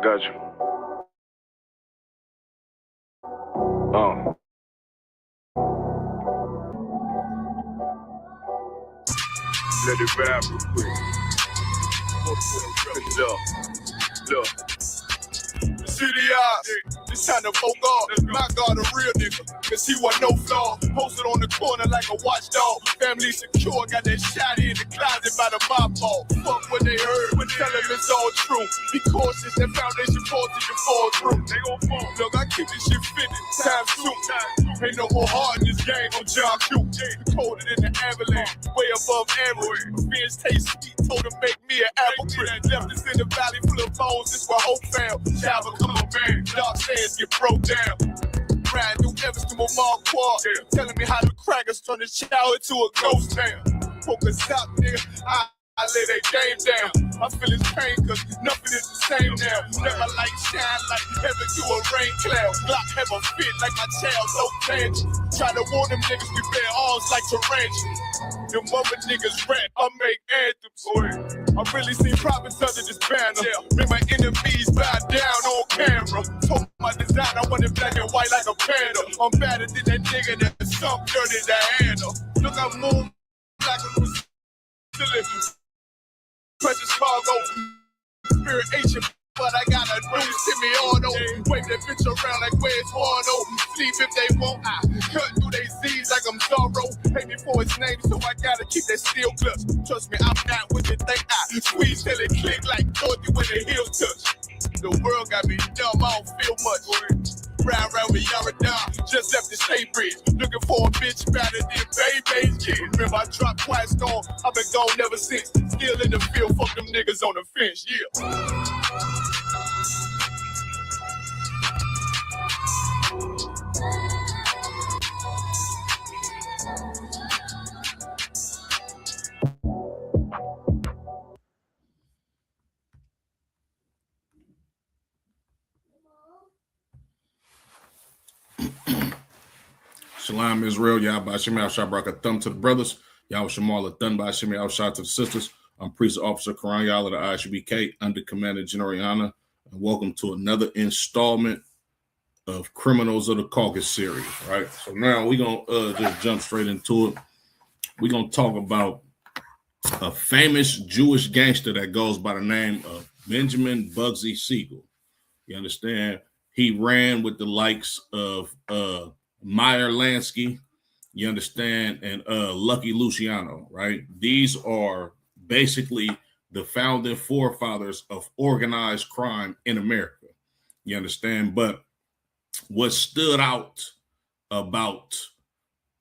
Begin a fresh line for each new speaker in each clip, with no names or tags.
got you. Let it rap real quick. Look. City eyes, it's time to folk off. My God, a real nigga, cause he wasn't no flaw. Posted on the corner like a watchdog. Family secure, got that shotty in the closet by the mob ball. Fuck what they heard, when tell them it's all true. Be cautious, that foundation falls till you fall through. They gon' fall. Look, I keep this shit fitted, time soon. Ain't no more heart in this game, I'm John Q. Colder than the avalanche, way above average. Revenge taste sweet, told him make me an apple tree. Left us in the valley full of bones, this where hope found. Java, come on, man. Dark sands get broke down. Riding through Evans to my mall quad. Telling me how the crackers turn the shower into a ghost town. Focus out, nigga. I lay that game down. I feel his pain cause nothing is the same now. Let my light shine like heaven through a rain cloud. Glock have a fit like my child, no tangent. Try to warn them niggas we bear arms like tarantulas. Them mother niggas rap, I make anthems. I really seen prophets under this banner. Make my enemies bow down on camera. Told my design I wanted black and white like a panda. I'm better than that nigga that's some dirty to handle. Look, I move like a Brazilian. Precious cargo, spirit ancient, but I got a new semi-auto. Wave that bitch around like where's Wardo. Sleep if they want, I cut through they Z's like I'm Zorro. Pay me for his name, so I gotta keep that steel clutch. Trust me, I'm not what you think. I squeeze till it click like Dorothy when the heels touch. The world got me dumb, I don't feel much. Round with Yaradon, just left the state bridge. Looking for a bitch better than baby's kid. Remember I dropped twice gone, I've been gone never since. Still in the field, fuck them niggas on the fence, yeah.
Shalom Israel, Yah B'Shem Shabrak, a thumb to the brothers, Yah Shamal, a thumb B'Shem Shah to the sisters. I'm Priest Officer Karan Yah of the ISBK, under Commander General Yana, and welcome to another installment of Criminals of the Caucasus series. Right, so now we're gonna just jump straight into it. We're gonna talk about a famous Jewish gangster that goes by the name of Benjamin Bugsy Siegel. You understand? He ran with the likes of Meyer Lansky, you understand, and Lucky Luciano, right? These are basically the founding forefathers of organized crime in America. You understand? But what stood out about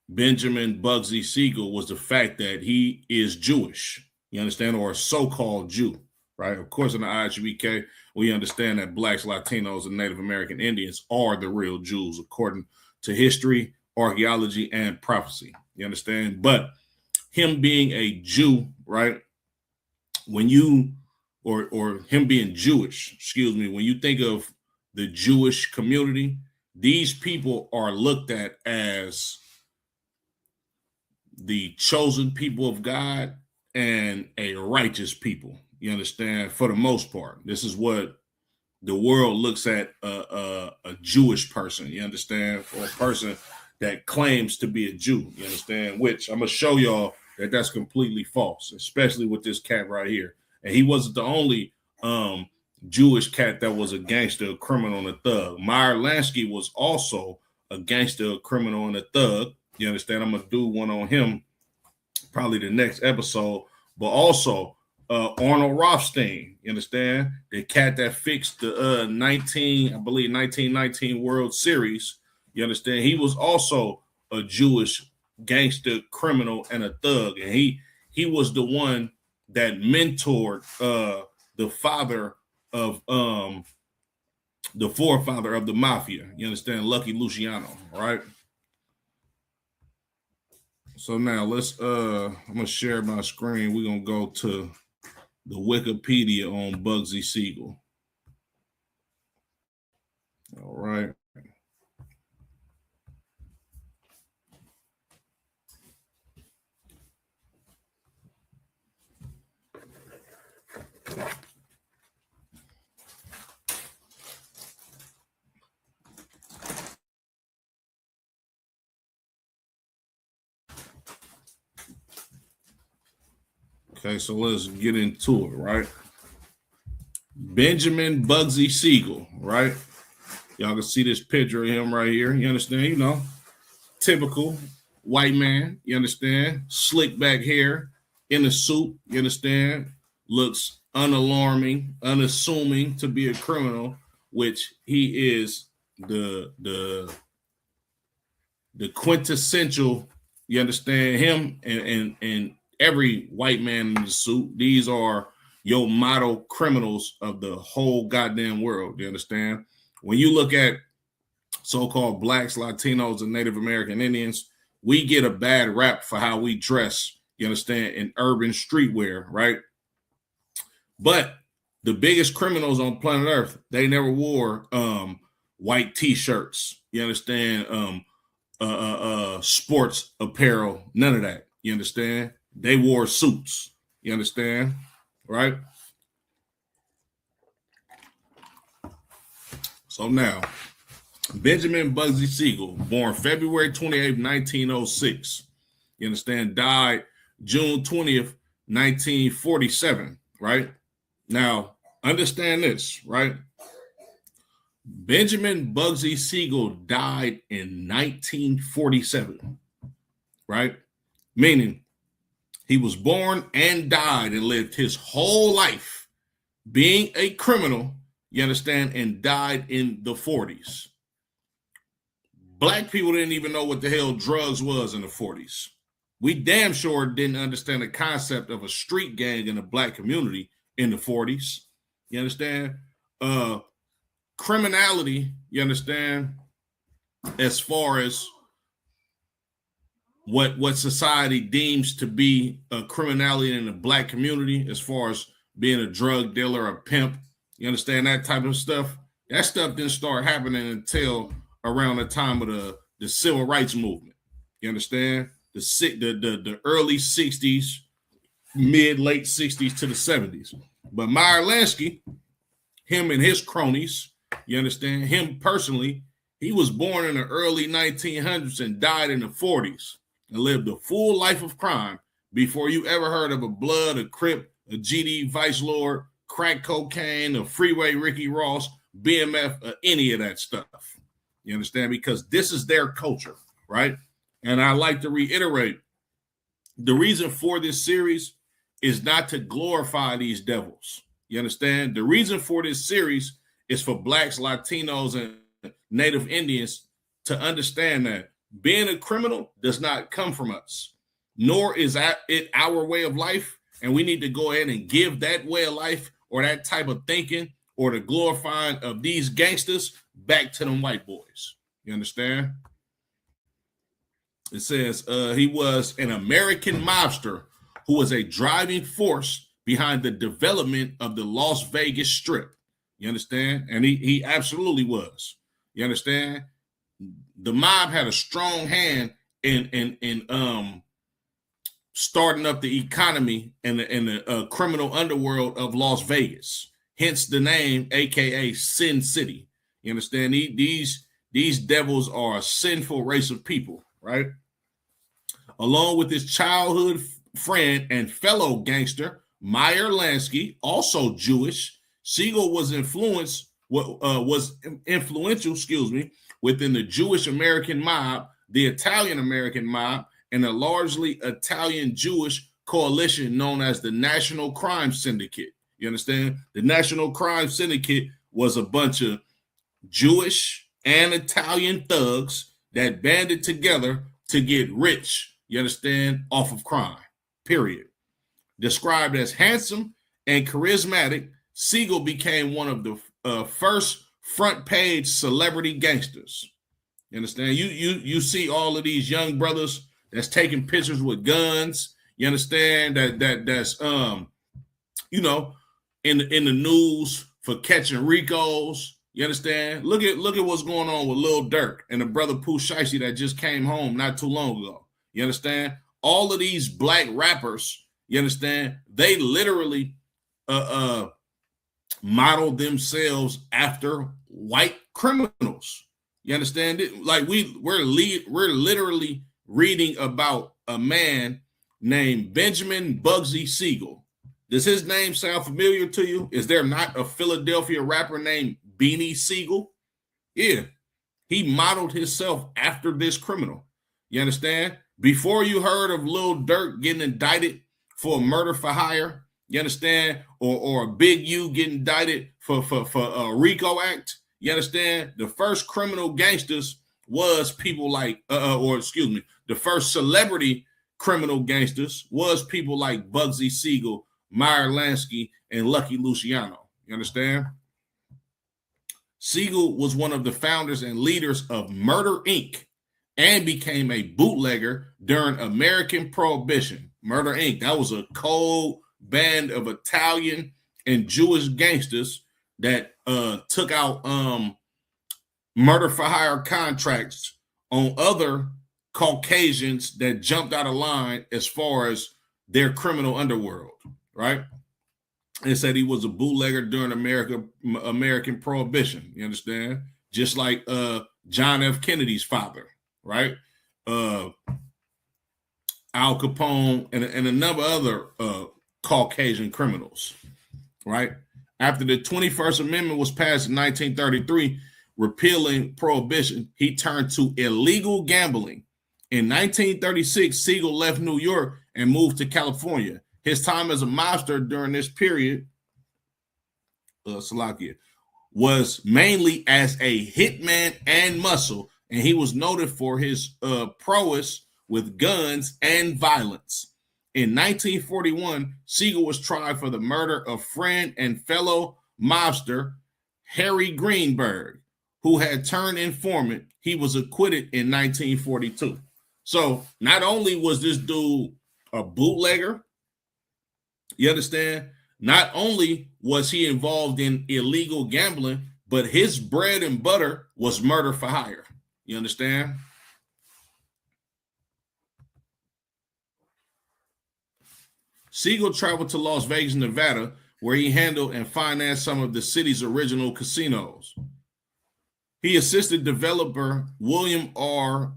Benjamin Bugsy Siegel was the fact that he is Jewish, you understand, or a so-called Jew, right? Of course, in the IGBK, we understand that Blacks, Latinos, and Native American Indians are the real Jews, according to history, archaeology, and prophecy. You understand? But him being a Jew, right? When you, or him being Jewish, excuse me, when you think of the Jewish community, these people are looked at as the chosen people of God and a righteous people. You understand? For the most part, this is what the world looks at a Jewish person, you understand, or a person that claims to be a Jew, you understand, which I'm going to show y'all that that's completely false, especially with this cat right here. And he wasn't the only Jewish cat that was a gangster, a criminal, and a thug. Meyer Lansky was also a gangster, a criminal, and a thug. You understand? I'm going to do one on him probably the next episode, but also Arnold Rothstein, you understand? The cat that fixed the 1919 World Series, you understand? He was also a Jewish gangster, criminal, and a thug. And he was the one that mentored the father of the forefather of the mafia, you understand? Lucky Luciano, right? So now let's I'm gonna share my screen. We're gonna go to the Wikipedia on Bugsy Siegel. All right. Okay, so let's get into it, right? Benjamin Bugsy Siegel, right? Y'all can see this picture of him right here. You understand? You know, typical white man. You understand? Slick back hair in a suit. You understand? Looks unalarming, unassuming to be a criminal, which he is the quintessential. You understand? Him and every white man in the suit. These are your model criminals of the whole goddamn world. You understand? When you look at so-called blacks, Latinos, and Native American Indians, we get a bad rap for how we dress, you understand, in urban streetwear, right? But the biggest criminals on planet Earth, they never wore white t-shirts, you understand, sports apparel, none of that, you understand? They wore suits, you understand, right? So now, Benjamin Bugsy Siegel, born February 28th, 1906. You understand? Died June 20th, 1947, right? Now, understand this, right? Benjamin Bugsy Siegel died in 1947, right? Meaning he was born and died and lived his whole life being a criminal, you understand, and died in the 40s. Black people didn't even know what the hell drugs was in the 40s. We damn sure didn't understand the concept of a street gang in the black community in the 40s. You understand? Criminality, you understand, as far as what society deems to be a criminality in the black community, as far as being a drug dealer, a pimp, you understand, that type of stuff. That stuff didn't start happening until around the time of the civil rights movement. You understand? The early 60s, late 60s to the 70s. But Meyer Lansky, him and his cronies, you understand, him personally, he was born in the early 1900s and died in the 40s and lived a full life of crime before you ever heard of a Blood, a Crip, a GD Vice Lord, crack cocaine, a Freeway Ricky Ross, BMF, any of that stuff. You understand? Because this is their culture, right? And I like to reiterate, the reason for this series is not to glorify these devils. You understand? The reason for this series is for blacks, Latinos, and Native Indians to understand that being a criminal does not come from us, nor is it our way of life. And we need to go ahead and give that way of life or that type of thinking or the glorifying of these gangsters back to them white boys. You understand? It says he was an American mobster who was a driving force behind the development of the Las Vegas Strip. You understand? And he absolutely was. You understand? The mob had a strong hand in starting up the economy and the criminal underworld of Las Vegas. Hence the name, aka Sin City. You understand? These devils are a sinful race of people, right? Along with his childhood friend and fellow gangster, Meyer Lansky, also Jewish, Siegel was influential, within the Jewish American mob, the Italian American mob, and a largely Italian Jewish coalition known as the National Crime Syndicate. You understand? The National Crime Syndicate was a bunch of Jewish and Italian thugs that banded together to get rich, you understand, off of crime, period. Described as handsome and charismatic, Siegel became one of the first front page celebrity gangsters. You understand? You see all of these young brothers that's taking pictures with guns. You understand that's you know, in the news for catching Ricos. You understand? Look at what's going on with Lil Durk and the brother Pooh Shiesty that just came home not too long ago. You understand? All of these black rappers, you understand, they literally modeled themselves after white criminals. You understand it? Like we're literally reading about a man named Benjamin Bugsy Siegel. Does his name sound familiar to you? Is there not a Philadelphia rapper named Beanie Siegel? Yeah, he modeled himself after this criminal. You understand? Before you heard of Lil Durk getting indicted for murder for hire, you understand? Or a Big U getting indicted for a RICO Act, you understand? The first criminal gangsters was people like, the first celebrity criminal gangsters was people like Bugsy Siegel, Meyer Lansky, and Lucky Luciano. You understand? Siegel was one of the founders and leaders of Murder Inc. and became a bootlegger during American Prohibition. Murder Inc., that was a cold band of Italian and Jewish gangsters that took out murder for hire contracts on other Caucasians that jumped out of line as far as their criminal underworld, right? They said he was a bootlegger during American Prohibition. You understand? Just like John F. Kennedy's father, right? Al Capone and a number of other Caucasian criminals, right? After the 21st Amendment was passed in 1933, repealing prohibition, he turned to illegal gambling. In 1936, Siegel left New York and moved to California. His time as a mobster during this period, was mainly as a hitman and muscle, and he was noted for his prowess with guns and violence. In 1941, Siegel was tried for the murder of friend and fellow mobster Harry Greenberg, who had turned informant. He was acquitted in 1942. So not only was this dude a bootlegger, you understand? Not only was he involved in illegal gambling, but his bread and butter was murder for hire. You understand? Siegel traveled to Las Vegas, Nevada, where he handled and financed some of the city's original casinos. He assisted developer William R.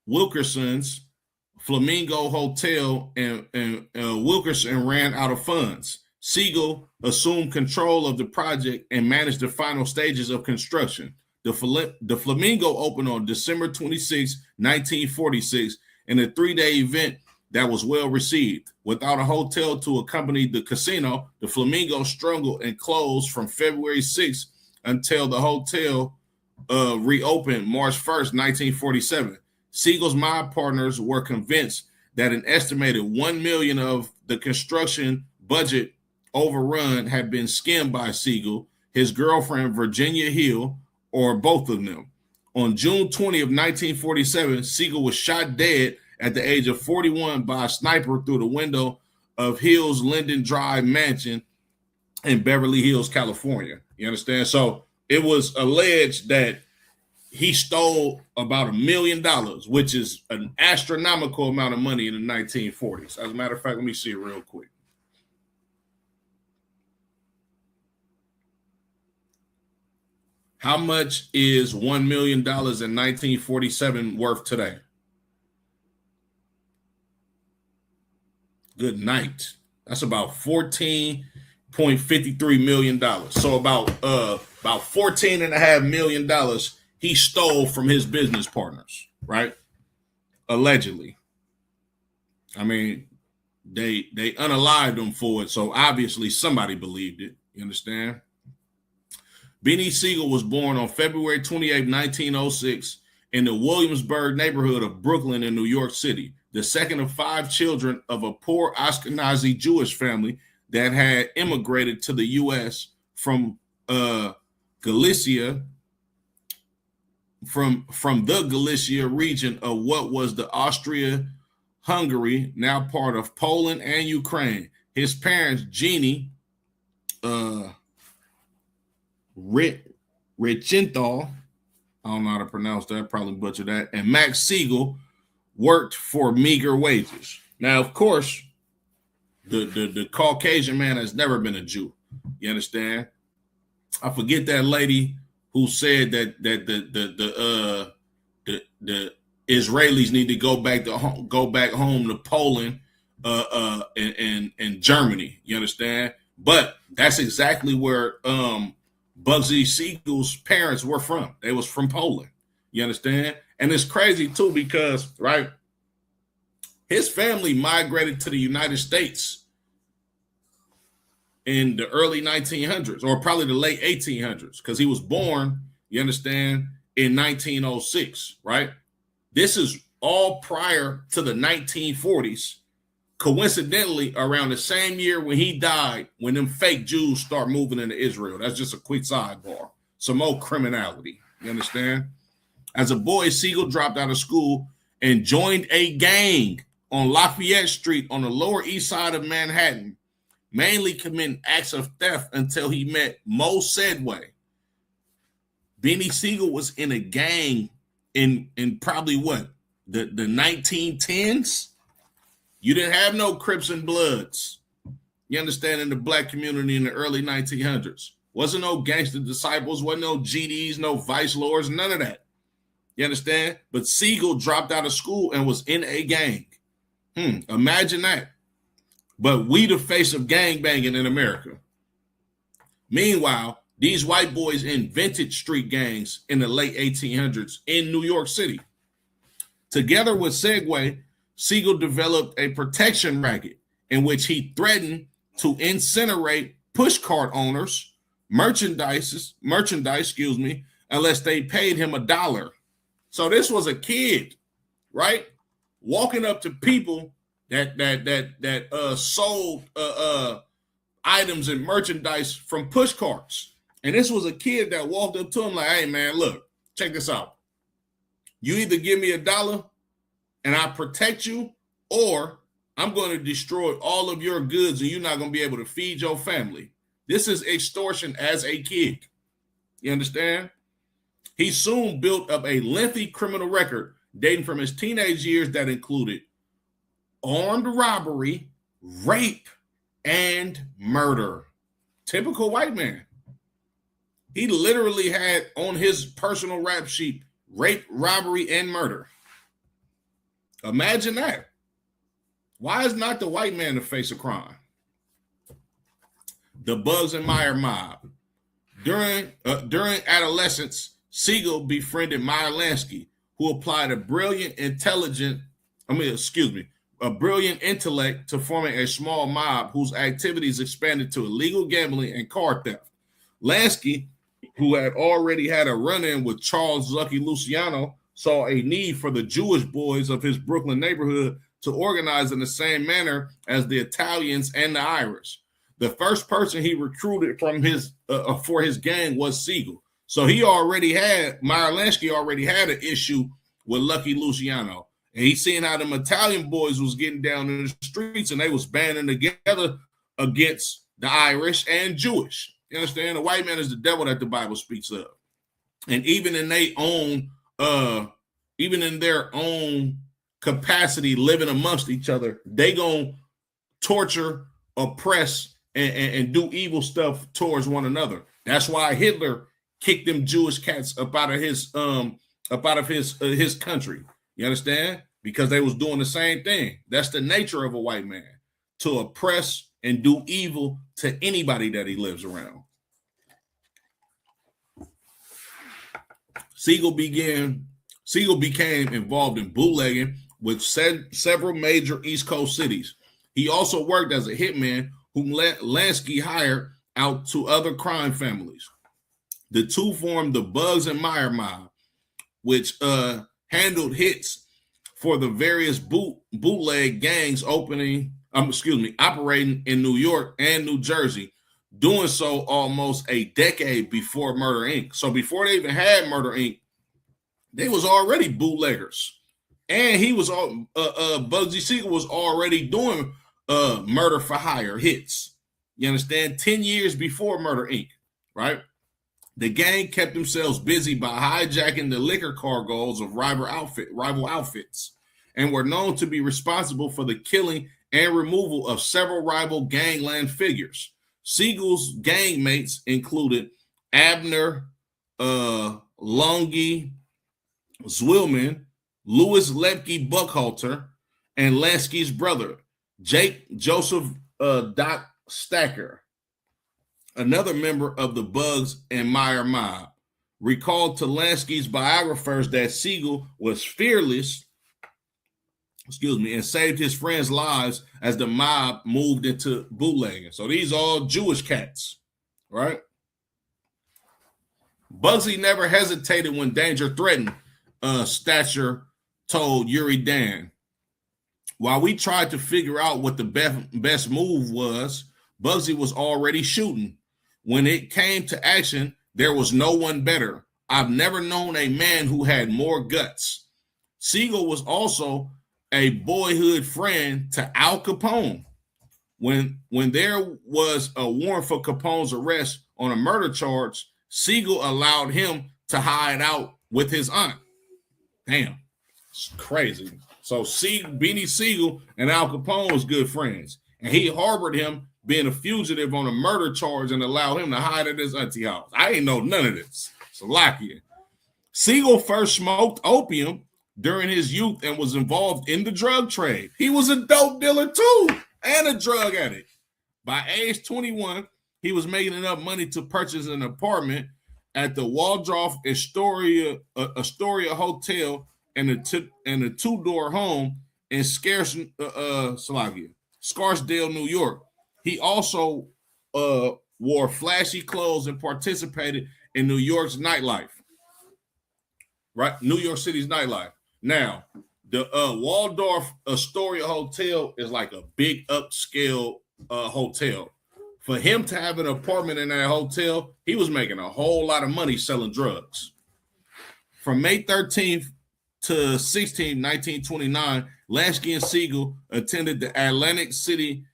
Wilkerson's Flamingo Hotel, and Wilkerson ran out of funds. Siegel assumed control of the project and managed the final stages of construction. The Flamingo opened on December 26, 1946, in a 3-day event that was well received. Without a hotel to accompany the casino, the Flamingo struggled and closed from February 6th until the hotel reopened March 1st, 1947. Siegel's mob partners were convinced that an estimated $1 million of the construction budget overrun had been skimmed by Siegel, his girlfriend Virginia Hill, or both of them. On June 20 of 1947, Siegel was shot dead at the age of 41 by a sniper through the window of Hill's Linden Drive mansion in Beverly Hills, California. You understand? So it was alleged that he stole about $1 million, which is an astronomical amount of money in the 1940s. As a matter of fact, let me see it real quick. How much is $1 million in 1947 worth today? Good night. That's about $14.53 million. So about $14.5 million he stole from his business partners, right? Allegedly. I mean, they unalived him for it, so obviously somebody believed it. You understand? Beanie Siegel was born on February 28, 1906, in the Williamsburg neighborhood of Brooklyn in New York City, the second of 5 children of a poor Ashkenazi Jewish family that had immigrated to the U.S. from Galicia, from the Galicia region of what was the Austria-Hungary, now part of Poland and Ukraine. His parents, Jeannie Richenthal, I don't know how to pronounce that, probably butchered that, and Max Siegel worked for meager wages. Now, of course, the Caucasian man has never been a Jew. You understand? I forget that lady who said that the Israelis need to go back home to Poland in Germany. You understand? But that's exactly where Bugsy Siegel's parents were from. They was from Poland. You understand? And it's crazy too because, right, his family migrated to the United States in the early 1900s, or probably the late 1800s, because he was born, you understand, in 1906, right? This is all prior to the 1940s, coincidentally around the same year when he died, when them fake Jews start moving into Israel. That's just a quick sidebar. Some more criminality, you understand? As a boy, Siegel dropped out of school and joined a gang on Lafayette Street on the Lower East Side of Manhattan, mainly committing acts of theft until he met Mo Sedway. Beanie Siegel was in a gang in probably what, the 1910s? You didn't have no Crips and Bloods, you understand, in the black community in the early 1900s. Wasn't no Gangster Disciples, wasn't no GDs, no Vice Lords, none of that. You understand? But Siegel dropped out of school and was in a gang. Imagine that. But we the face of gangbanging in America. Meanwhile, these white boys invented street gangs in the late 1800s in New York City. Together with Segway, Siegel developed a protection racket in which he threatened to incinerate pushcart owners, merchandise, unless they paid him $1. So this was a kid, right, walking up to people that sold items and merchandise from push carts. And this was a kid that walked up to him like, hey, man, look, check this out. You either give me $1 and I protect you, or I'm going to destroy all of your goods and you're not going to be able to feed your family. This is extortion as a kid. You understand? He soon built up a lengthy criminal record dating from his teenage years that included armed robbery, rape, and murder. Typical white man. He literally had on his personal rap sheet rape, robbery, and murder. Imagine that. Why is not the white man the face of crime? The Bugs and Meyer mob. During adolescence, Siegel befriended Meyer Lansky, who applied a brilliant intellect to forming a small mob whose activities expanded to illegal gambling and car theft. Lansky, who had already had a run-in with Charles Lucky Luciano, saw a need for the Jewish boys of his Brooklyn neighborhood to organize in the same manner as the Italians and the Irish. The first person he recruited from for his gang was Siegel. So Meyer Lansky already had an issue with Lucky Luciano. And he seen how them Italian boys was getting down in the streets and they was banding together against the Irish and Jewish. You understand? The white man is the devil that the Bible speaks of. And even in their own capacity living amongst each other, they gonna torture, oppress, and do evil stuff towards one another. That's why Hitler kicked them Jewish cats up out of his country. You understand? Because they was doing the same thing. That's the nature of a white man, to oppress and do evil to anybody that he lives around. Siegel became involved in bootlegging with several major East Coast cities. He also worked as a hitman whom Lansky hired out to other crime families. The two formed the Bugs and Meyer mob, which handled hits for the various bootleg gangs operating in New York and New Jersey, doing so almost a decade before Murder Inc. So before they even had Murder Inc., they was already bootleggers. And he was Bugsy Siegel was already doing murder for hire hits. You understand? 10 years before Murder Inc., right? The gang kept themselves busy by hijacking the liquor cargoes of rival outfits and were known to be responsible for the killing and removal of several rival gangland figures. Siegel's gang mates included Abner Lungi Zwillman, Louis Lepke Buckhalter, and Lansky's brother, Joseph Doc Stacker, another member of the Bugs and Meyer mob, recalled to Lansky's biographers that Siegel was fearless, and saved his friends' lives as the mob moved into bootlegging. So these are all Jewish cats, right? Bugsy never hesitated when danger threatened, Stacher told Yuri Dan. While we tried to figure out what the best move was, Bugsy was already shooting. When it came to action, there was no one better. I've never known a man who had more guts. Siegel was also a boyhood friend to Al Capone. When there was a warrant for Capone's arrest on a murder charge, Siegel allowed him to hide out with his aunt. Damn, it's crazy. So Beanie Siegel and Al Capone was good friends, and he harbored him being a fugitive on a murder charge and allowed him to hide at his auntie house. I ain't know none of this. Salakia. Siegel first smoked opium during his youth and was involved in the drug trade. He was a dope dealer too and a drug addict. By age 21, he was making enough money to purchase an apartment at the Waldorf Astoria Hotel and a two-door home in Scarsdale, New York. He also wore flashy clothes and participated in New York's nightlife. Right? New York City's nightlife. Now, the Waldorf Astoria Hotel is like a big upscale hotel. For him to have an apartment in that hotel, he was making a whole lot of money selling drugs. From May 13th to 16th, 1929, Lansky and Siegel attended the Atlantic City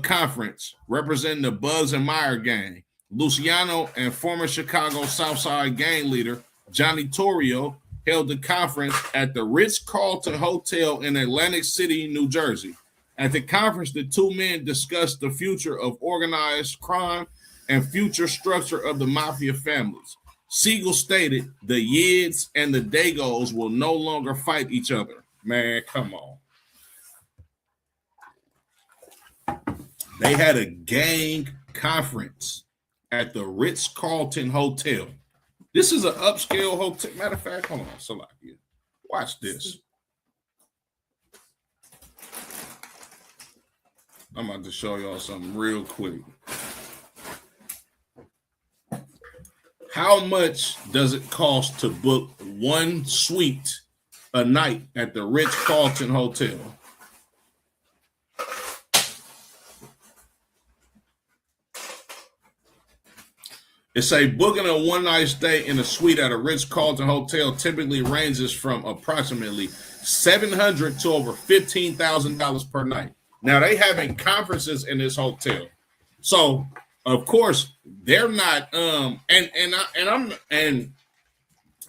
Conference, representing the Bugs and Meyer gang. Luciano and former Chicago Southside gang leader Johnny Torrio held the conference at the Ritz-Carlton Hotel in Atlantic City, New Jersey. At the conference, the two men discussed the future of organized crime and future structure of the mafia families. Siegel stated the Yids and the Dagos will no longer fight each other. Man, come on. They had a gang conference at the Ritz-Carlton Hotel. This is an upscale hotel. Matter of fact, hold on, Salakia. Watch this. I'm about to show y'all something real quick. How much does it cost to book one suite a night at the Ritz-Carlton Hotel? It's a booking a one-night stay in a suite at a Ritz-Carlton Hotel typically ranges from approximately $700 to over $15,000 per night. Now they having conferences in this hotel, so of course they're not.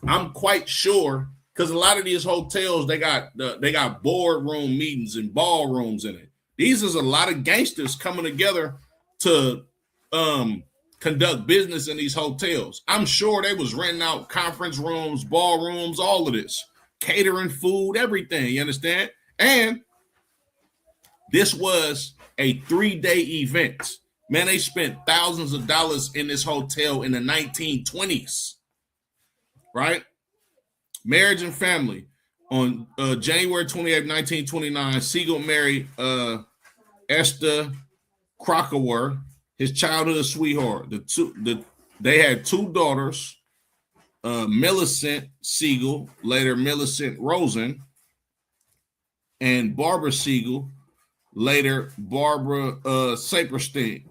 I'm quite sure because a lot of these hotels they got boardroom meetings and ballrooms in it. These is a lot of gangsters coming together to conduct business in these hotels. I'm sure they was renting out conference rooms, ballrooms, all of this, catering food, everything. You understand? And this was a 3-day event. Man, they spent thousands of dollars in this hotel in the 1920s, right? Marriage and family. On January 28, 1929, Siegel married Esther Krakauer, his childhood sweetheart. They had two daughters, Millicent Siegel, later Millicent Rosen, and Barbara Siegel, later Barbara Saperstein.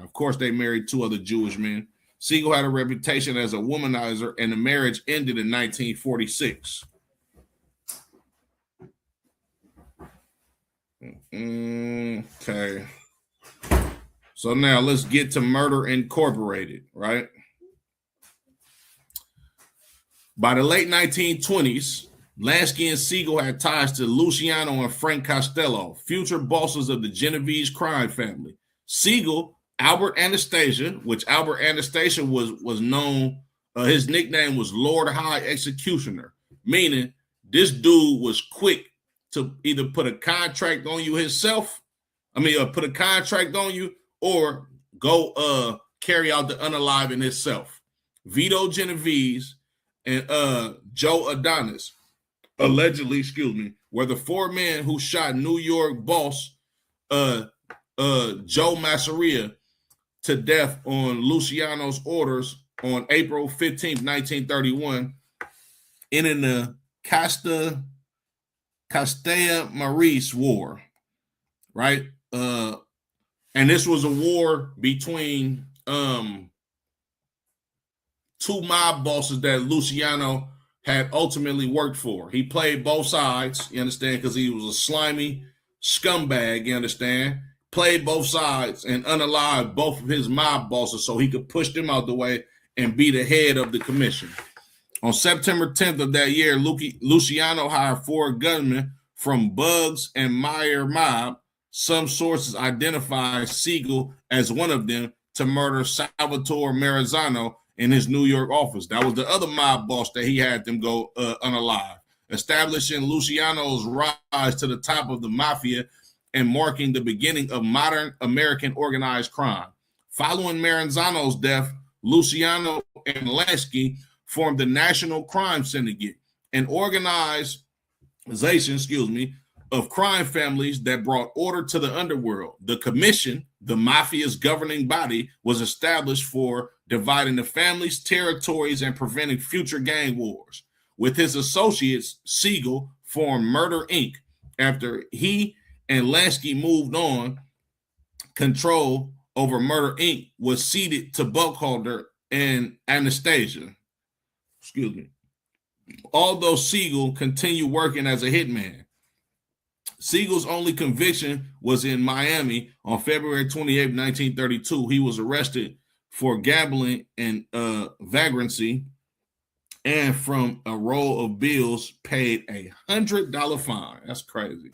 Of course, they married two other Jewish men. Siegel had a reputation as a womanizer, and the marriage ended in 1946. Okay. So now let's get to Murder Incorporated, right? By the late 1920s, Lansky and Siegel had ties to Luciano and Frank Costello, future bosses of the Genovese crime family. Siegel, Albert Anastasia, which Albert Anastasia was known, his nickname was Lord High Executioner, meaning this dude was quick to either put a contract on you himself. Put a contract on you or go carry out the unaliving himself. Vito Genovese and Joe Adonis allegedly, were the four men who shot New York boss Joe Masseria to death on Luciano's orders on April 15th, 1931, in the Castilla Maurice War, right? And this was a war between two mob bosses that Luciano had ultimately worked for. He played both sides, you understand, because he was a slimy scumbag, you understand? Played both sides and unalived both of his mob bosses so he could push them out the way and be the head of the commission. On September 10th of that year, Luciano hired four gunmen from Bugs and Meyer mob. Some sources identify Siegel as one of them to murder Salvatore Maranzano in his New York office. That was the other mob boss that he had them go unalive, establishing Luciano's rise to the top of the mafia and marking the beginning of modern American organized crime. Following Maranzano's death, Luciano and Lansky formed the National Crime Syndicate, an organization, of crime families that brought order to the underworld. The commission, the mafia's governing body, was established for dividing the families, territories, and preventing future gang wars. With his associates, Siegel formed Murder Inc. After he and Lansky moved on, control over Murder Inc. was ceded to Buckholder and Anastasia. Although Siegel continued working as a hitman. Siegel's only conviction was in Miami on February 28, 1932. He was arrested for gambling and vagrancy, and from a roll of bills paid $100 fine. That's crazy.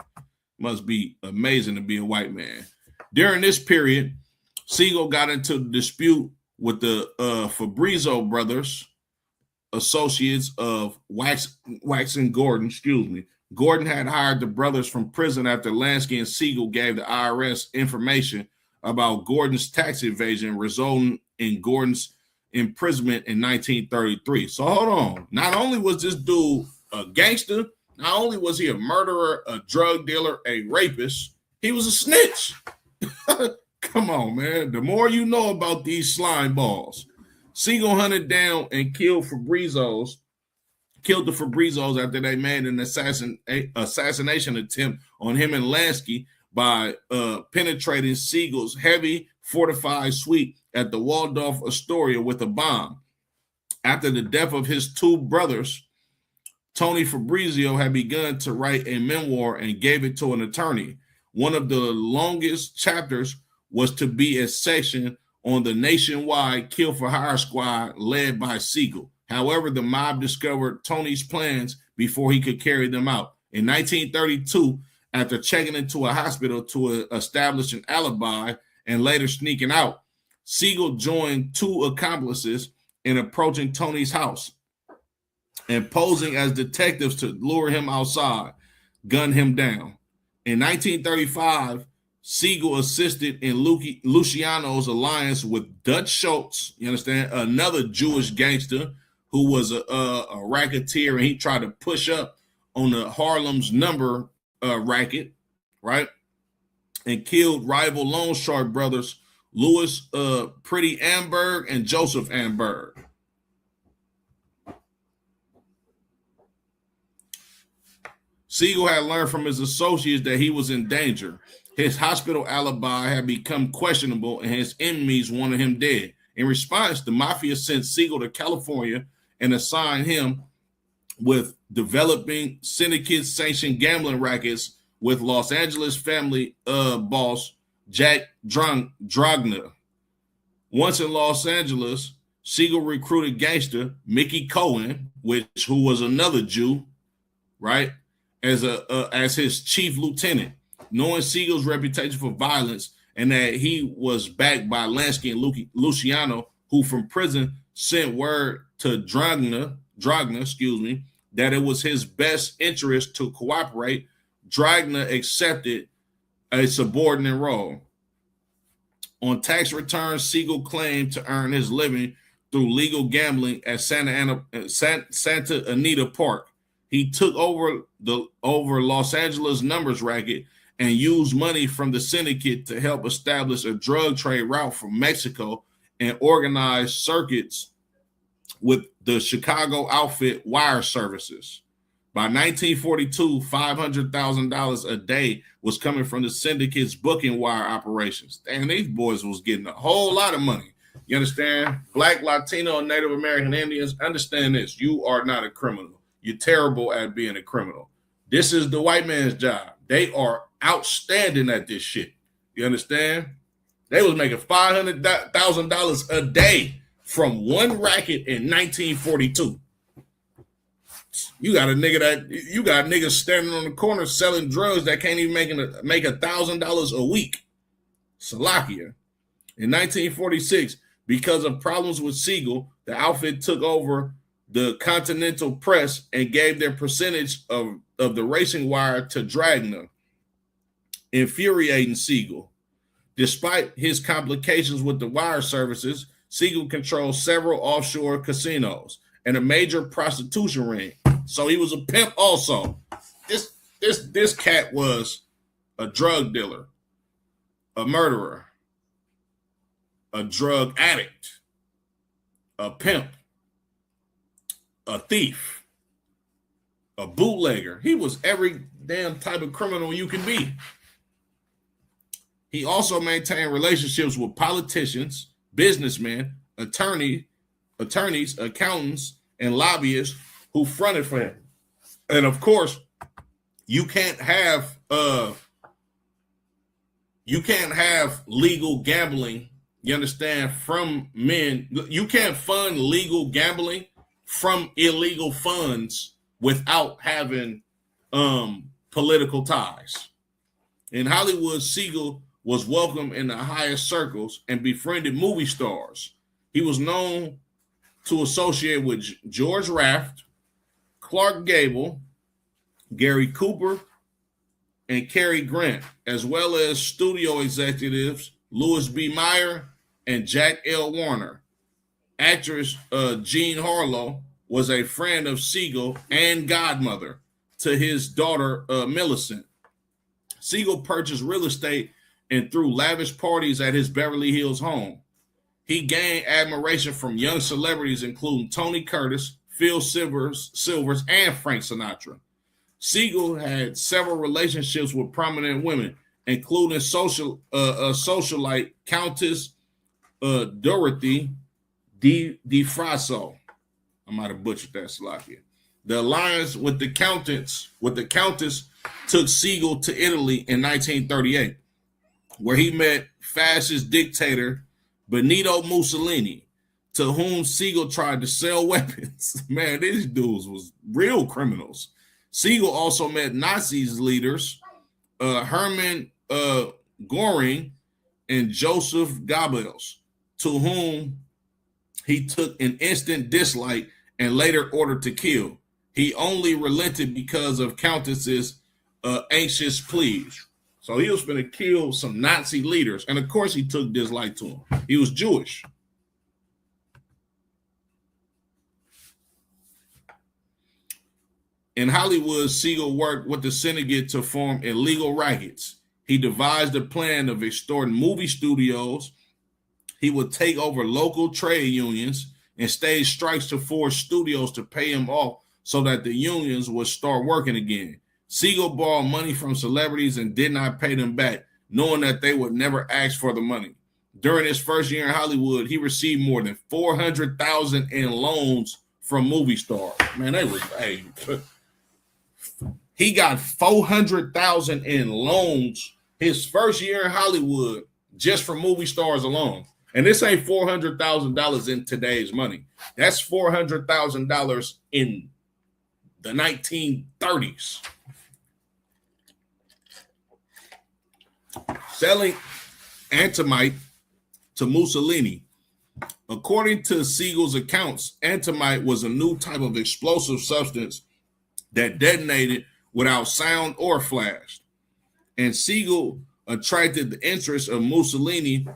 Must be amazing to be a white man. During this period, Siegel got into a dispute with the Fabrizio brothers, associates of Wax and Gordon, Gordon had hired the brothers from prison after Lansky and Siegel gave the IRS information about Gordon's tax evasion, resulting in Gordon's imprisonment in 1933. So hold on. Not only was this dude a gangster, not only was he a murderer, a drug dealer, a rapist, he was a snitch. Come on, man. The more you know about these slime balls. Siegel hunted down and killed the Fabrizos after they made an assassination attempt on him and Lansky by penetrating Siegel's heavy fortified suite at the Waldorf Astoria with a bomb. After the death of his two brothers, Tony Fabrizio had begun to write a memoir and gave it to an attorney. One of the longest chapters was to be a section on the nationwide Kill for Hire squad led by Siegel. However, the mob discovered Tony's plans before he could carry them out. In 1932, after checking into a hospital to establish an alibi and later sneaking out, Siegel joined two accomplices in approaching Tony's house and posing as detectives to lure him outside, gun him down. In 1935, Siegel assisted in Luciano's alliance with Dutch Schultz, you understand, another Jewish gangster who was a racketeer, and he tried to push up on the Harlem's number racket, right? And killed rival loan shark brothers Louis Pretty Amberg and Joseph Amberg. Siegel had learned from his associates that he was in danger. His hospital alibi had become questionable, and his enemies wanted him dead. In response, the mafia sent Siegel to California and assigned him with developing syndicate-sanctioned gambling rackets with Los Angeles family boss Jack Dragna. Once in Los Angeles, Siegel recruited gangster Mickey Cohen, who was another Jew, right, as his chief lieutenant. Knowing Siegel's reputation for violence and that he was backed by Lansky and Luciano, who from prison sent word to Dragna, that it was his best interest to cooperate, Dragna accepted a subordinate role. On tax returns, Siegel claimed to earn his living through legal gambling at Santa Anita Park. He took over Los Angeles numbers racket and used money from the syndicate to help establish a drug trade route from Mexico and organize circuits with the Chicago outfit Wire Services. By 1942, $500,000 a day was coming from the syndicate's booking wire operations. Damn, these boys was getting a whole lot of money. You understand? Black, Latino, and Native American Indians, understand this. You are not a criminal. You're terrible at being a criminal. This is the white man's job. They are outstanding at this shit. You understand? They was making $500,000 a day from one racket in 1942. You got niggas standing on the corner selling drugs that can't even make $1,000 a week. Salakia. In 1946, because of problems with Siegel, the outfit took over the Continental Press and gave their percentage of the racing wire to Dragna, infuriating Siegel. Despite his complications with the wire services, Siegel controlled several offshore casinos and a major prostitution ring. So he was a pimp also. This cat was a drug dealer, a murderer, a drug addict, a pimp, a thief, a bootlegger. He was every damn type of criminal you can be. He also maintained relationships with politicians, businessmen, attorneys, accountants, and lobbyists who fronted for him. And of course, you can't have legal gambling, you understand, from men. You can't fund legal gambling from illegal funds without having political ties. In Hollywood, Siegel was welcome in the highest circles and befriended movie stars. He was known to associate with George Raft, Clark Gable, Gary Cooper, and Cary Grant, as well as studio executives Louis B. Mayer and Jack L. Warner. Actress Jean Harlow was a friend of Siegel and godmother to his daughter Millicent. Siegel purchased real estate and threw lavish parties at his Beverly Hills home. He gained admiration from young celebrities including Tony Curtis, Phil Silvers, and Frank Sinatra. Siegel had several relationships with prominent women, including socialite Countess Dorothy DeFrasso. I might have butchered that, Slovakia. The alliance with the Countess took Siegel to Italy in 1938, where he met fascist dictator Benito Mussolini, to whom Siegel tried to sell weapons. Man, these dudes was real criminals. Siegel also met Nazi leaders Hermann Göring and Joseph Goebbels, to whom he took an instant dislike and later ordered to kill. He only relented because of Countess's anxious pleas. So he was going to kill some Nazi leaders. And of course, he took dislike to him. He was Jewish. In Hollywood, Siegel worked with the syndicate to form illegal rackets. He devised a plan of extorting movie studios. He would take over local trade unions and stage strikes to force studios to pay him off so that the unions would start working again. Siegel borrowed money from celebrities and did not pay them back, knowing that they would never ask for the money. During his first year in Hollywood, he received more than $400,000 in loans from movie stars. Man, they was he got $400,000 in loans his first year in Hollywood just from movie stars alone. And this ain't $400,000 in today's money. That's $400,000 in the 1930s. Selling antimite to Mussolini. According to Siegel's accounts, antimite was a new type of explosive substance that detonated without sound or flash. And Siegel attracted the interest of Mussolini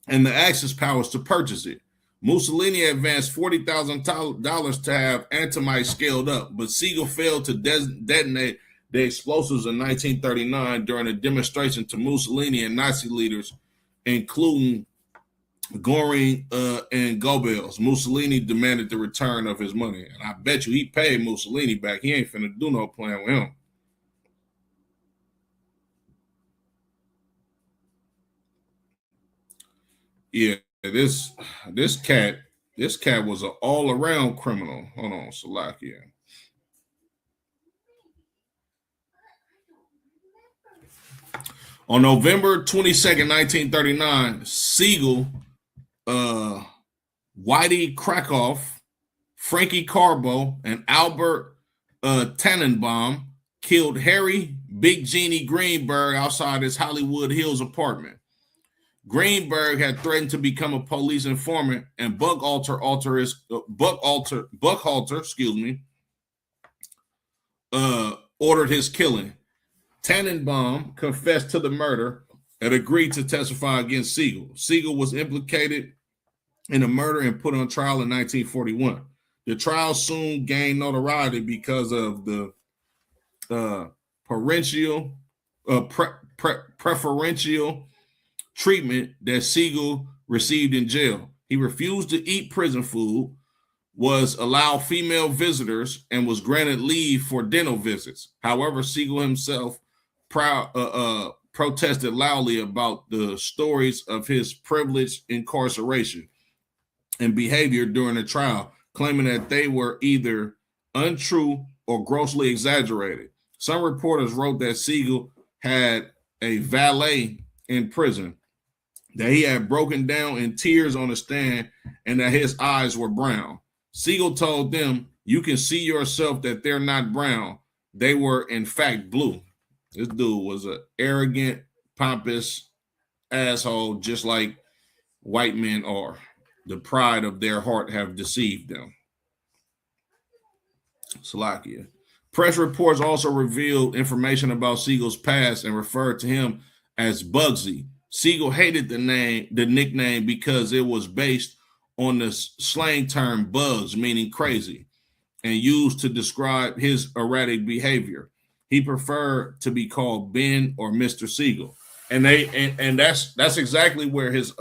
and the Axis powers to purchase it. Mussolini advanced $40,000 to have Antimite scaled up, but Siegel failed to detonate the explosives in 1939 during a demonstration to Mussolini and Nazi leaders, including Göring and Goebbels. Mussolini demanded the return of his money, and I bet you he paid Mussolini back. He ain't finna do no plan with him. Yeah, this cat was an all-around criminal. Hold on, Salakia. On November 22nd, 1939, Siegel, Whitey Krakow, Frankie Carbo, and Albert Tannenbaum killed Harry Big Genie Greenberg outside his Hollywood Hills apartment. Greenberg had threatened to become a police informant, and Buckhalter, ordered his killing. Tannenbaum confessed to the murder and agreed to testify against Siegel. Siegel was implicated in the murder and put on trial in 1941. The trial soon gained notoriety because of the preferential treatment that Siegel received in jail. He refused to eat prison food, was allowed female visitors, and was granted leave for dental visits. However, Siegel himself protested loudly about the stories of his privileged incarceration and behavior during the trial, claiming that they were either untrue or grossly exaggerated. Some reporters wrote that Siegel had a valet in prison, that he had broken down in tears on the stand, and that his eyes were brown. Siegel told them, "You can see yourself that they're not brown. They were, in fact, blue." This dude was an arrogant, pompous asshole, just like white men are. The pride of their heart have deceived them. Salakia. Press reports also revealed information about Siegel's past and referred to him as Bugsy. Siegel hated the nickname because it was based on the slang term bugs, meaning crazy, and used to describe his erratic behavior. He preferred to be called Ben or Mr. Siegel. And that's exactly where his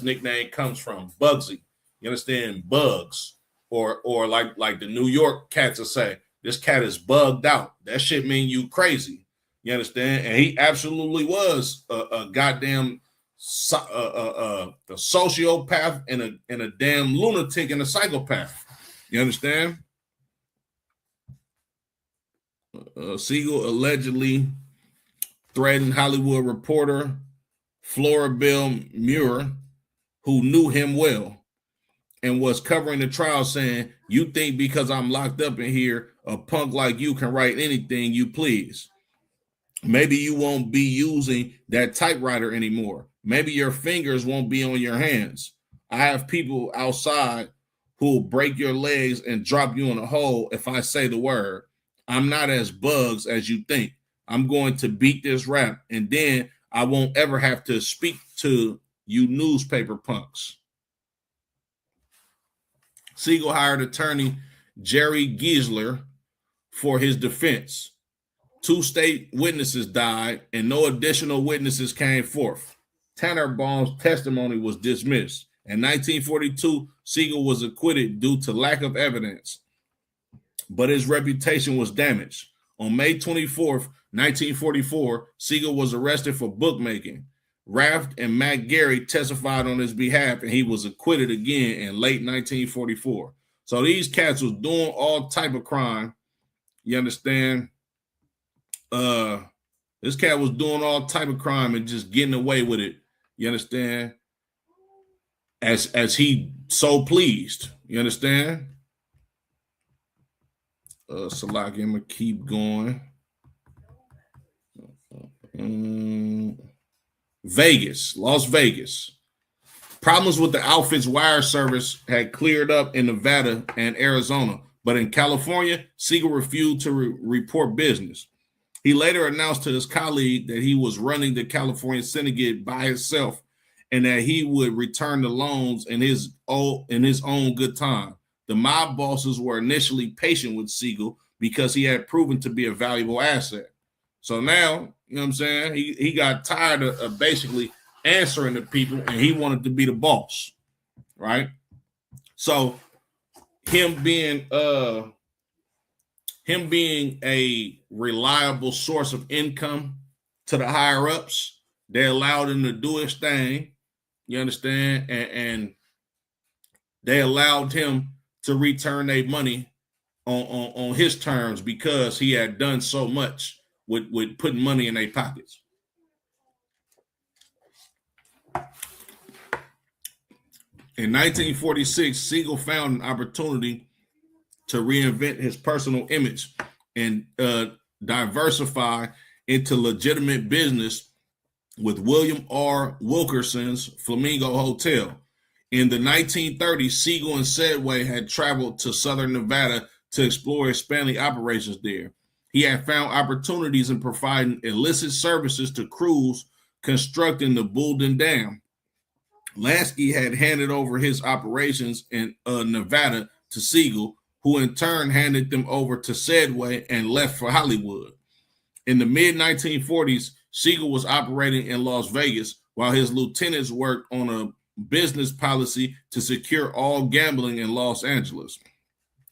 nickname comes from, Bugsy. You understand? Bugs. Or like the New York cats will say, this cat is bugged out. That shit mean you crazy. You understand? And he absolutely was a goddamn a sociopath and a damn lunatic and a psychopath. You understand? Siegel allegedly threatened Hollywood reporter Flora Bell Muir, who knew him well and was covering the trial, saying, "You think because I'm locked up in here, a punk like you can write anything you please. Maybe you won't be using that typewriter anymore. Maybe your fingers won't be on your hands. I have people outside who will break your legs and drop you in a hole if I say the word. I'm not as bugs as you think. I'm going to beat this rap, and then I won't ever have to speak to you newspaper punks." Siegel hired attorney Jerry Giesler for his defense. 2 state witnesses died, and no additional witnesses came forth. Tannenbaum's testimony was dismissed. In 1942, Siegel was acquitted due to lack of evidence, but his reputation was damaged. On May 24th, 1944, Siegel was arrested for bookmaking. Raft and Matt Gary testified on his behalf, and he was acquitted again in late 1944. So these cats was doing all type of crime. You understand? This cat was doing all type of crime and just getting away with it. You understand? As he so pleased. You understand? Salaki, I'm gonna keep going. Las Vegas. Problems with the outfit's wire service had cleared up in Nevada and Arizona, but in California, Siegel refused to report business. He later announced to his colleague that he was running the California syndicate by himself and that he would return the loans in his own good time. The mob bosses were initially patient with Siegel because he had proven to be a valuable asset. So now, you know what I'm saying, he got tired of basically answering to people, and he wanted to be the boss, right? So him being a reliable source of income to the higher ups, they allowed him to do his thing. You understand? And they allowed him to return their money on his terms because he had done so much with putting money in their pockets. In 1946, Siegel found an opportunity to reinvent his personal image and diversify into legitimate business with William R. Wilkerson's Flamingo Hotel. In the 1930s, Siegel and Sedway had traveled to southern Nevada to explore expanding operations there. He had found opportunities in providing illicit services to crews constructing the Boulden Dam. Lansky had handed over his operations in Nevada to Siegel, who in turn handed them over to Sedway and left for Hollywood. In the mid-1940s, Siegel was operating in Las Vegas while his lieutenants worked on a business policy to secure all gambling in Los Angeles.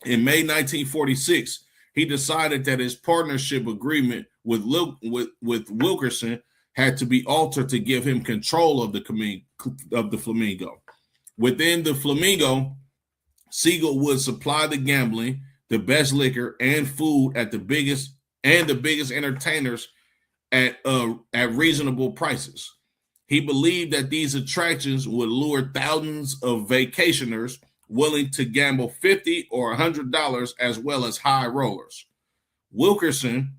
In May 1946, he decided that his partnership agreement with Wilkerson had to be altered to give him control of the Flamingo. Within the Flamingo, Siegel would supply the gambling, the best liquor, and food at the biggest entertainers at reasonable prices. He believed that these attractions would lure thousands of vacationers willing to gamble $50 or $100 as well as high rollers. Wilkerson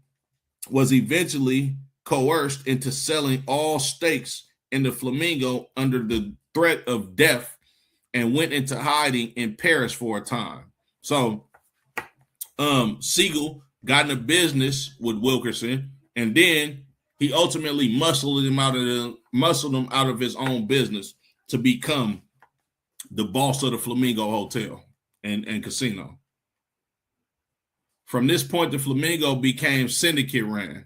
was eventually coerced into selling all stakes in the Flamingo under the threat of death and went into hiding in Paris for a time. So Siegel got into business with Wilkerson, and then he ultimately muscled him out of his own business to become the boss of the Flamingo Hotel and Casino. From this point, the Flamingo became syndicate run.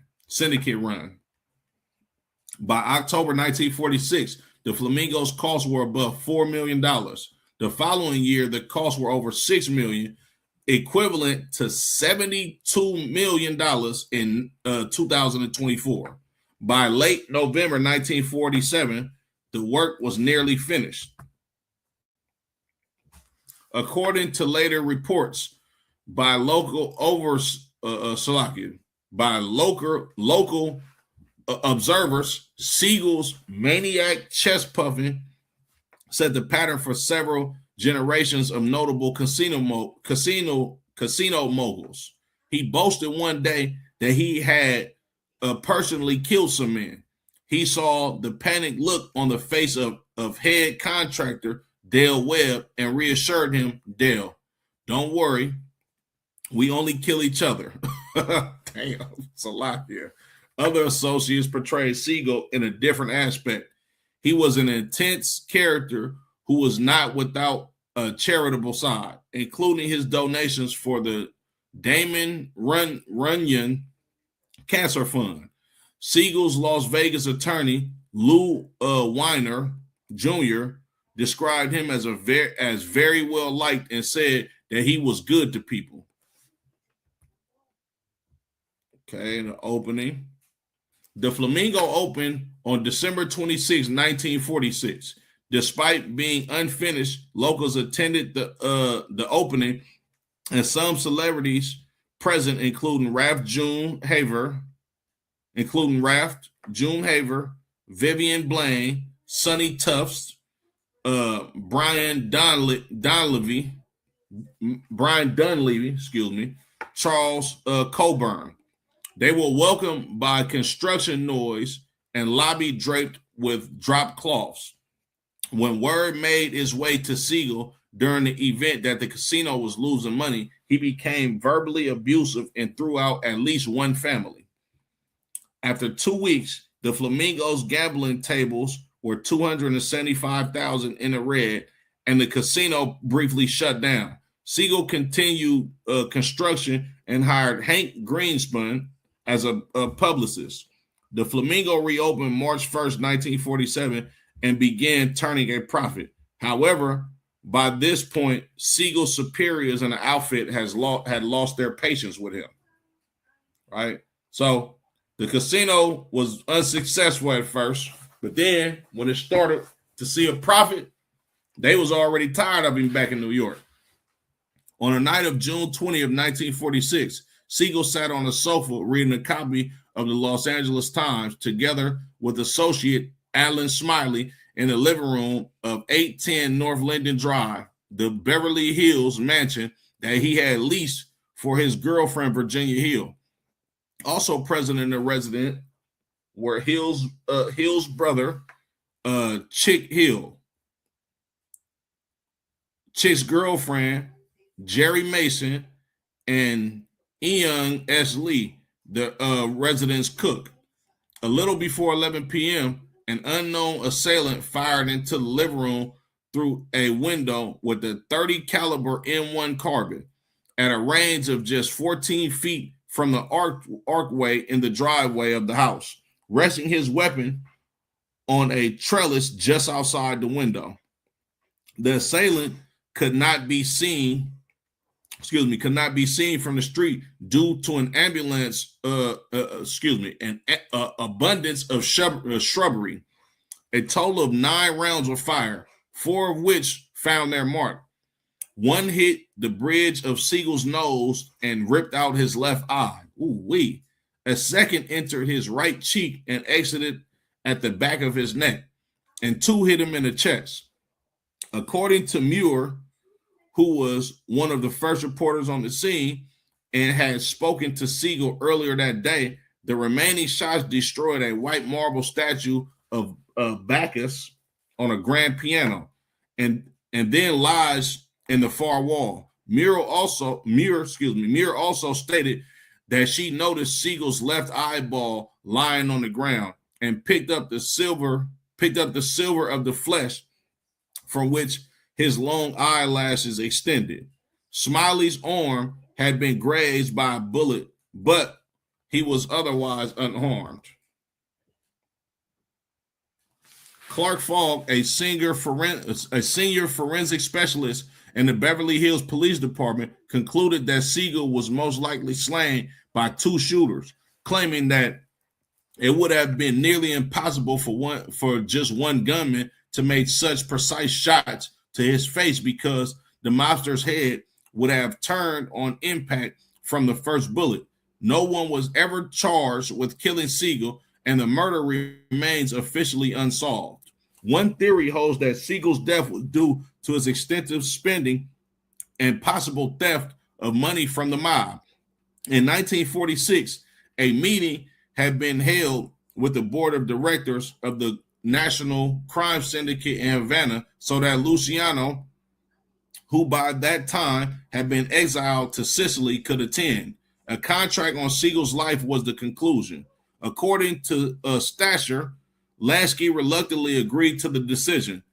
By October 1946, the Flamingo's costs were above $4 million. The following year, the costs were over $6 million, equivalent to $72 million in 2024. By late November 1947, the work was nearly finished. According to later reports by local observers, Siegel's maniac chest puffing set the pattern for several generations of notable casino moguls. He boasted one day that he had personally killed some men. He saw the panicked look on the face of head contractor Dale Webb and reassured him, "Dale, don't worry, we only kill each other." Damn, it's a lot here. Other associates portrayed Siegel in a different aspect. He was an intense character who was not without a charitable side, including his donations for the Damon Runyon Cancer Fund. Siegel's Las Vegas attorney, Lou Weiner Jr., described him as very well liked and said that he was good to people. Okay, the opening. The Flamingo opened on December 26, 1946. Despite being unfinished, locals attended the opening, and some celebrities present, including Raft June Haver, Vivian Blaine, Sonny Tufts, Brian Dunleavy, Charles Coburn. They were welcomed by construction noise and lobby draped with drop cloths. When word made its way to Siegel during the event that the casino was losing money, he became verbally abusive and threw out at least one family. After 2 weeks, the Flamingo's gambling tables were 275,000 in the red, and the casino briefly shut down. Siegel continued construction and hired Hank Greenspun as a publicist. The Flamingo reopened March 1st, 1947, and began turning a profit. However, by this point, Siegel's superiors in the outfit had lost their patience with him. Right? So the casino was unsuccessful at first, but then when it started to see a profit, they was already tired of him back in New York. On the night of June 20th, 1946, Siegel sat on a sofa reading a copy of the Los Angeles Times together with associate Alan Smiley in the living room of 810 North Linden Drive, the Beverly Hills mansion that he had leased for his girlfriend, Virginia Hill. Also present in the residence were Hill's brother, Chick Hill, Chick's girlfriend, Jerry Mason, and Ian S. Lee, the residence cook. A little before 11 p.m., an unknown assailant fired into the living room through a window with a .30 caliber M1 carbine at a range of just 14 feet from the archway in the driveway of the house, resting his weapon on a trellis just outside the window. The assailant could not be seen from the street due to an abundance of shrubbery. A total of 9 rounds were fired, 4 of which found their mark. One hit the bridge of Siegel's nose and ripped out his left eye. Ooh-wee. A second entered his right cheek and exited at the back of his neck, and 2 hit him in the chest. According to Muir, who was one of the first reporters on the scene and had spoken to Siegel earlier that day, the remaining shots destroyed a white marble statue of Bacchus on a grand piano, and then lies in the far wall. Muir also stated that she noticed Siegel's left eyeball lying on the ground and picked up the silver of the flesh from which his long eyelashes extended. Smiley's arm had been grazed by a bullet, but he was otherwise unharmed. Clark Fogg, a senior forensic specialist in the Beverly Hills Police Department, concluded that Siegel was most likely slain by 2 shooters, claiming that it would have been nearly impossible for just one gunman to make such precise shots to his face because the mobster's head would have turned on impact from the first bullet. No one was ever charged with killing Siegel, and the murder remains officially unsolved. One theory holds that Siegel's death was due to his extensive spending and possible theft of money from the mob. In 1946, a meeting had been held with the board of directors of the National Crime Syndicate in Havana so that Luciano, who by that time had been exiled to Sicily, could attend. A contract on Siegel's life was the conclusion. According to Stasher, Lansky reluctantly agreed to the decision.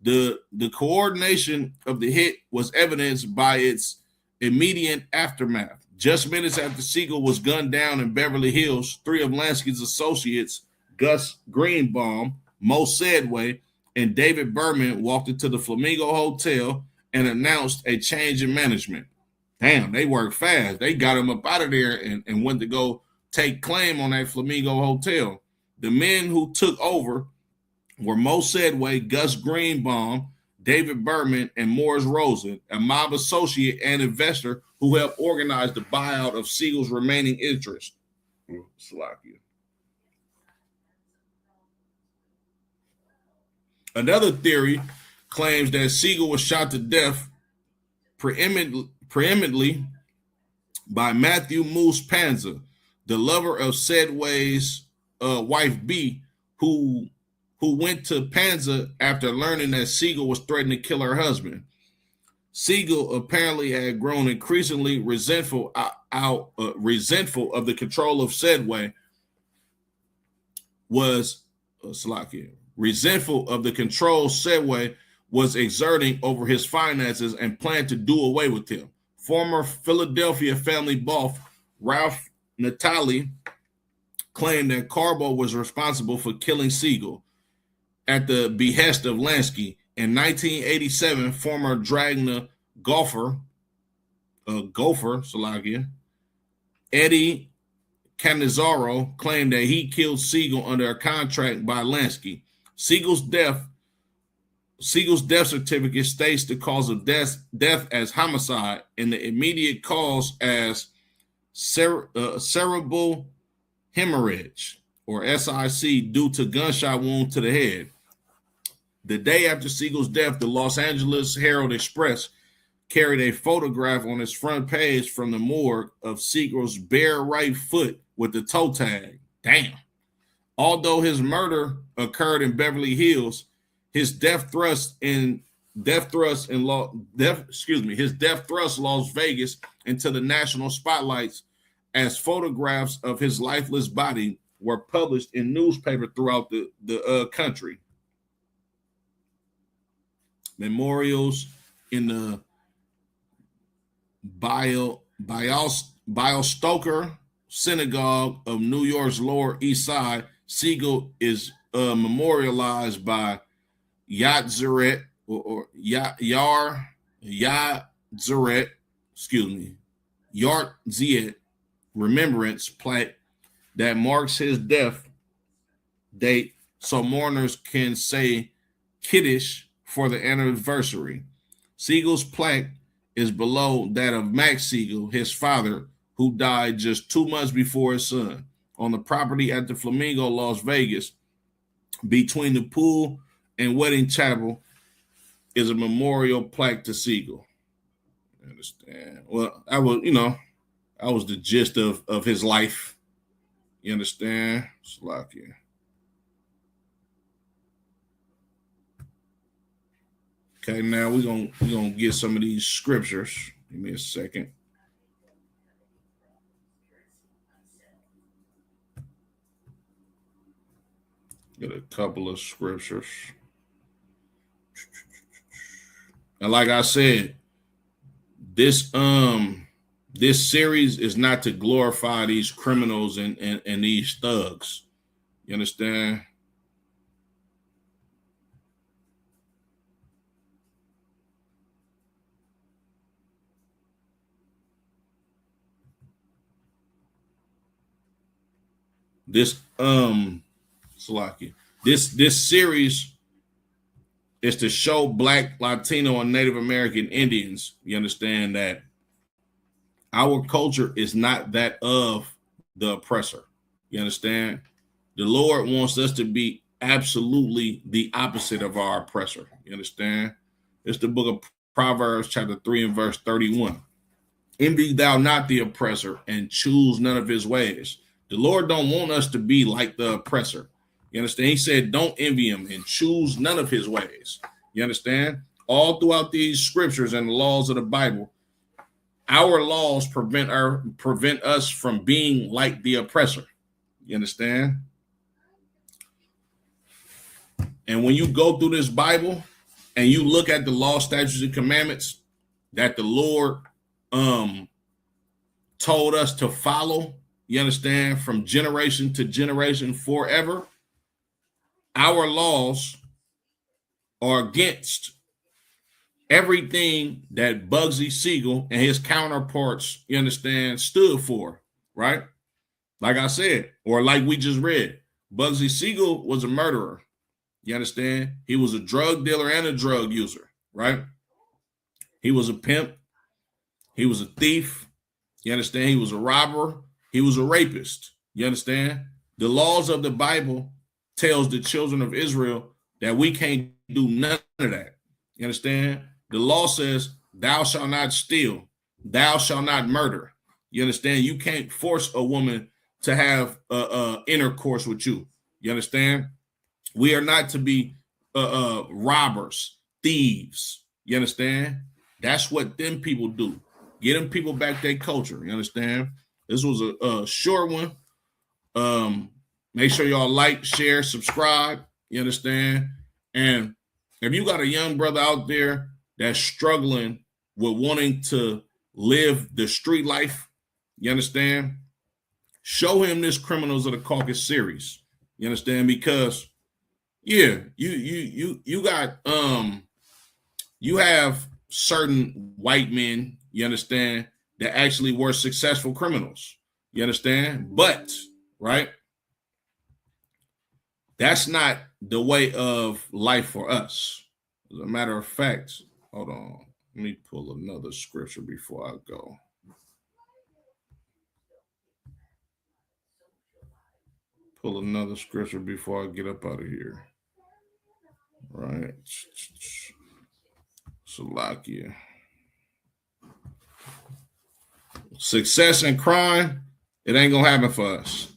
The coordination of the hit was evidenced by its immediate aftermath. Just minutes after Siegel was gunned down in Beverly Hills, 3 of Lansky's associates, Gus Greenbaum, Mo Sedway, and David Berman, walked into the Flamingo Hotel and announced a change in management. Damn, they worked fast. They got him up out of there and went to go take claim on that Flamingo Hotel. The men who took over were Mo Sedway, Gus Greenbaum, David Berman, and Morris Rosen, a mob associate and investor who helped organize the buyout of Siegel's remaining interest. Slovakia. Another theory claims that Siegel was shot to death preeminently by Matthew Moose Panza, the lover of Sedway's wife B, who went to Panza after learning that Siegel was threatening to kill her husband. Siegel apparently had grown increasingly resentful of the control of Sedway, was resentful of the control Sedway was exerting over his finances and planned to do away with him. Former Philadelphia family boss Ralph Natali claimed that Carbo was responsible for killing Siegel at the behest of Lansky. In 1987, former Dragna golfer Eddie Cannizaro claimed that he killed Siegel under a contract by Lansky. Siegel's death certificate states the cause of death as homicide and the immediate cause as cerebral hemorrhage, or SIC, due to gunshot wound to the head. The day after Siegel's death, the Los Angeles Herald-Express carried a photograph on its front page from the morgue of Siegel's bare right foot with the toe tag. Damn. Although his murder occurred in Beverly Hills, his death thrust Las Vegas into the national spotlights as photographs of his lifeless body were published in newspapers throughout the country. Memorials in the Biostoker Synagogue of New York's Lower East Side. Siegel is memorialized by Yad Ziet remembrance plaque that marks his death date so mourners can say Kiddush for the anniversary. Siegel's plaque is below that of Max Siegel, his father, who died just 2 months before his son. On the property at the Flamingo, Las Vegas, between the pool and wedding chapel, is a memorial plaque to Siegel. I understand. Well, that was the gist of his life. You understand? Slovakia. Okay, now we're gonna get some of these scriptures. Give me a second. Get a couple of scriptures. And like I said, this series is not to glorify these criminals and these thugs. You understand? This series is to show Black, Latino, and Native American Indians, you understand, that our culture is not that of the oppressor. You understand? The Lord wants us to be absolutely the opposite of our oppressor. You understand? It's the book of Proverbs chapter 3 and verse 31. Envy thou not the oppressor and choose none of his ways. The Lord don't want us to be like the oppressor. You understand? He said, don't envy him and choose none of his ways. You understand? All throughout these scriptures and the laws of the Bible, our laws prevent us from being like the oppressor. You understand? And when you go through this Bible and you look at the law, statutes, and commandments that the Lord told us to follow, you understand, from generation to generation forever, our laws are against everything that Bugsy Siegel and his counterparts, you understand, stood for, right? Like I said, or like we just read, Bugsy Siegel was a murderer. You understand? He was a drug dealer and a drug user, right? He was a pimp. He was a thief. You understand? He was a robber. He was a rapist. You understand? The laws of the Bible tells the children of Israel that we can't do none of that. You understand? The law says, thou shalt not steal. Thou shalt not murder. You understand? You can't force a woman to have intercourse with you. You understand? We are not to be robbers, thieves. You understand? That's what them people do. Get them people back their culture. You understand? This was a short one. Make sure y'all like, share, subscribe. You understand? And if you got a young brother out there that's struggling with wanting to live the street life, you understand? Show him this Criminals of the Caucasus series. You understand? Because yeah, you got you have certain white men, you understand, that actually were successful criminals. You understand? But right, that's not the way of life for us. As a matter of fact, hold on. Let me pull another scripture before I go. Pull another scripture before I get up out of here. Right. Salakia. Success and crime, it ain't gonna happen for us.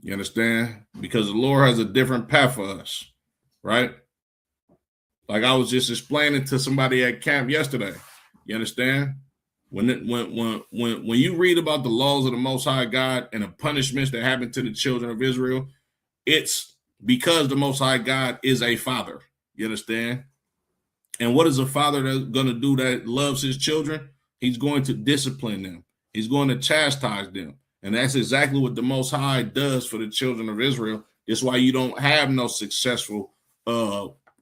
You understand? Because the Lord has a different path for us, right? Like I was just explaining to somebody at camp yesterday. You understand? When you read about the laws of the Most High God and the punishments that happen to the children of Israel, it's because the Most High God is a father. You understand? And what is a father that's going to do that loves his children? He's going to discipline them. He's going to chastise them. And that's exactly what the Most High does for the children of Israel. It's why you don't have no successful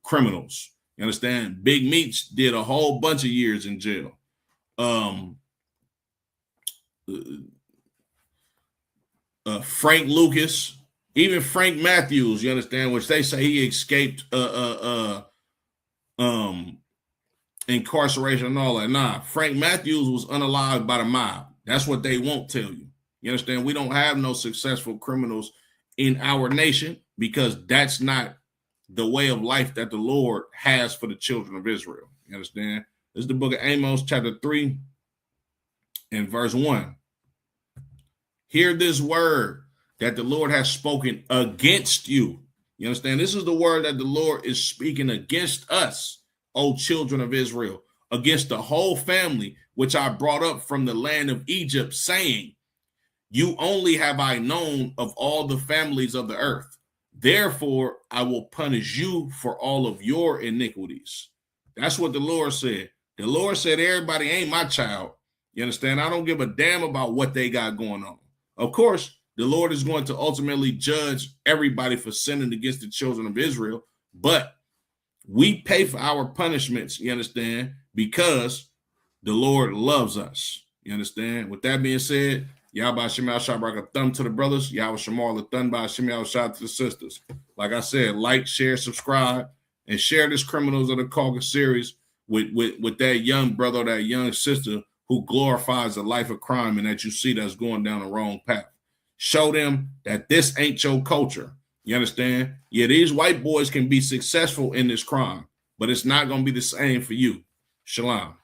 criminals. You understand? Big Meats did a whole bunch of years in jail. Frank Lucas, even Frank Matthews, you understand, which they say he escaped incarceration and all that. Nah, Frank Matthews was unalived by the mob. That's what they won't tell you. You understand? We don't have no successful criminals in our nation because that's not the way of life that the Lord has for the children of Israel. You understand? This is the book of Amos, chapter 3 and verse 1. Hear this word that the Lord has spoken against you. You understand? This is the word that the Lord is speaking against us, O children of Israel, against the whole family, which I brought up from the land of Egypt, saying, you only have I known of all the families of the earth. Therefore, I will punish you for all of your iniquities. That's what the Lord said. The Lord said, everybody ain't my child. You understand? I don't give a damn about what they got going on. Of course, the Lord is going to ultimately judge everybody for sinning against the children of Israel, but we pay for our punishments, you understand, because the Lord loves us. You understand? With that being said, Yahweh Shemal Shabrak a thumb to the brothers, Yahweh Shemal a thumb by Shemal Shah to the sisters. Like I said, like, share, subscribe, and share this Criminals of the Caucasus series with that young brother, that young sister who glorifies the life of crime and that you see that's going down the wrong path. Show them that this ain't your culture. You understand? Yeah, these white boys can be successful in this crime, but it's not going to be the same for you. Shalom.